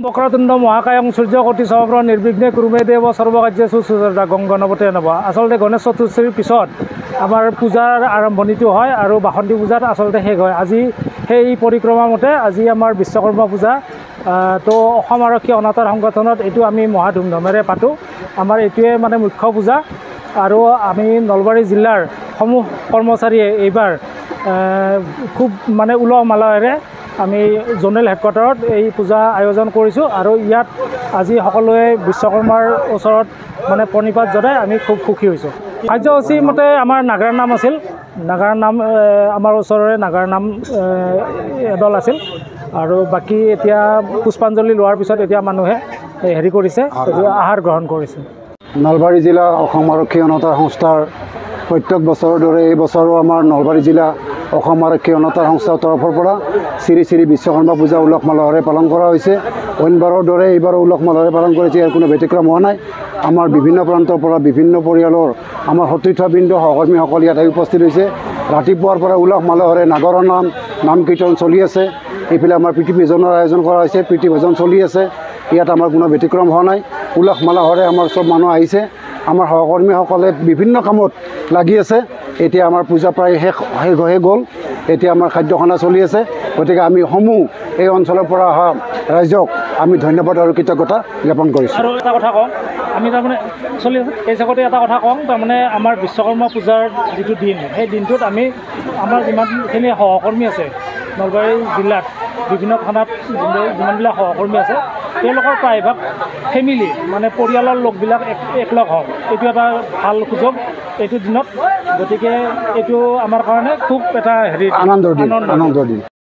বক্ৰতুণ্ড মহাকায়ং সূৰ্যকোটি সমগ্ৰ নিৰ্বিঘ্নে কুৰুমে দেৱ সৰ্বকাৰ্যেষু সুচৰিতা গণপতে নমঃ। আচলতে গণেশ চতুৰ্থীৰ পিছত আমাৰ পূজাৰ আৰম্ভণিটো হয় আৰু বাসন্তী পূজাত আচলতে শেষ হয়। আজি সেই পৰিক্ৰমা মতে আজি আমাৰ বিশ্বকৰ্মা পূজা। তো অসম আৰক্ষী অনাতাঁৰ সংগঠনত এইটো আমি মহা ধুমধামেৰে পাতোঁ। আমাৰ এইটোৱে মানে মুখ্য পূজা আৰু আমি নলবাৰী জিলাৰ সমূহ কৰ্মচাৰীয়ে এইবাৰ খুব মানে উলহ মালহেৰে আমি জোনেল হেডকোৱাৰ্টাৰত এই পূজা আয়োজন কৰিছোঁ আৰু ইয়াত আজি সকলোৱে বিশ্বকৰ্মাৰ ওচৰত মানে প্ৰণিপাত জনাই আমি খুব সুখী হৈছোঁ। কাৰ্যসূচী মতে আমাৰ নাগাৰা নাম আছিল, নাগাৰা নাম আমাৰ ওচৰৰে নাগাৰা নাম এদল আছিল আৰু বাকী এতিয়া পুষ্পাঞ্জলি লোৱাৰ পিছত এতিয়া মানুহে হেৰি কৰিছে, আহাৰ গ্ৰহণ কৰিছে। নলবাৰী জিলা অসম আৰক্ষী অনাতাঁৰ সংস্থাৰ প্ৰত্যেক বছৰৰ দৰে এই বছৰো আমাৰ নলবাৰী জিলা অসম আৰক্ষী অনাতাঁৰ সংস্থাৰ তৰফৰ পৰা শ্ৰী শ্ৰী বিশ্বকৰ্মা পূজা উলহ মালহেৰে পালন কৰা হৈছে। অইনবাৰৰ দৰে এইবাৰো উলহ মালহেৰে পালন কৰিছে, ইয়াৰ কোনো ব্যতিক্ৰম হোৱা নাই। আমাৰ বিভিন্ন প্ৰান্তৰ পৰা বিভিন্ন পৰিয়ালৰ আমাৰ সতীৰ্থবৃন্দ সহকৰ্মীসকল ইয়াত আহি উপস্থিত হৈছে। ৰাতিপুৱাৰ পৰা উলহ মালহেৰে নাগৰৰ নাম কীৰ্তন চলি আছে। এইফালে আমাৰ প্ৰীতি ভোজনৰ আয়োজন কৰা হৈছে, প্ৰীতি ভোজন চলি আছে। ইয়াত আমাৰ কোনো ব্যতিক্ৰম হোৱা নাই। উলহ মালহেৰে আমাৰ চব মানুহ আহিছে। আমাৰ সহকৰ্মীসকলে বিভিন্ন কামত লাগি আছে। এতিয়া আমাৰ পূজা প্ৰায় শেষ হৈ গ'ল। এতিয়া আমাৰ খাদ্যখানা চলি আছে। গতিকে আমি সমূহ এই অঞ্চলৰ পৰা অহা ৰাইজক আমি ধন্যবাদ আৰু কৃতজ্ঞতা জ্ঞাপন কৰিছোঁ। আৰু এটা কথা কওঁ, আমি তাৰমানে চলি আছে এই জগতে এটা কথা কওঁ, তাৰমানে আমাৰ বিশ্বকৰ্মা পূজাৰ যিটো দিন, সেই দিনটোত আমি আমাৰ যিমানখিনি সহকৰ্মী আছে নলবাৰী জিলাত বিভিন্ন থানাত যিমানবিলাক সহকৰ্মী আছে তেওঁলোকৰ প্ৰায়ভাগ ফেমিলি মানে পৰিয়ালৰ লোকবিলাক একলগ হওক। এইটো এটা ভাল সুযোগ এইটো দিনত। গতিকে এইটো আমাৰ কাৰণে খুব এটা হেৰি আনন্দৰ দিন।